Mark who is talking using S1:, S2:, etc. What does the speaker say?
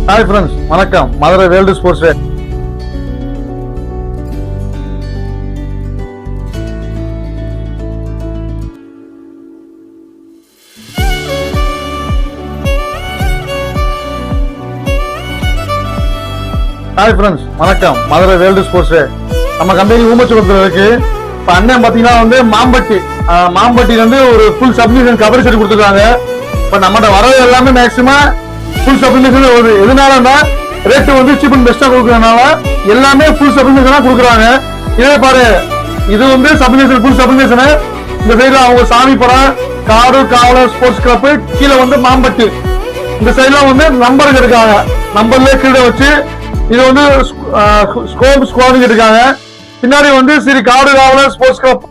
S1: Hi friends, வணக்கம். Madurai world sports day. Hi friends, வணக்கம். Madurai world sports day. நம்ம company ஊமச்சூரத்தில் இருக்கு. இப்போ அண்ணன் பார்த்தீங்கன்னா வந்து மாம்பட்டி வந்து ஒரு ஃபுல் சப்மிஷன் கவரேஜ் சொல்லி கொடுத்துருக்காங்க. இப்போ நம்மகிட்ட வரது எல்லாமே மேக்ஸிமம் ஃபுல் சப்மிஷன் வருது. எதனாலன்னா ரேட்டு வந்து சீப் அண்ட் பெஸ்ட்டாக கொடுக்குறதுனால எல்லாமே ஃபுல் சப்மிஷனாக கொடுக்குறாங்க. இதே பாரு, இது வந்து சப்மிஷன் ஃபுல் சப்மிஷனு. இந்த சைடில் அவங்க சாமிபுரம், காடு காவலர் ஸ்போர்ட்ஸ் கிளப்பு, கீழே வந்து மாம்பட்டி. இந்த சைடில் வந்து நம்பருக்கு இருக்காங்க. நம்பர்லேயே கீழே வச்சு இது வந்து ஸ்கோப் ஸ்குவாடுங்க இருக்காங்க. பின்னாடி வந்து ஸ்ரீ காடு காவலர் ஸ்போர்ட்ஸ் கிளப்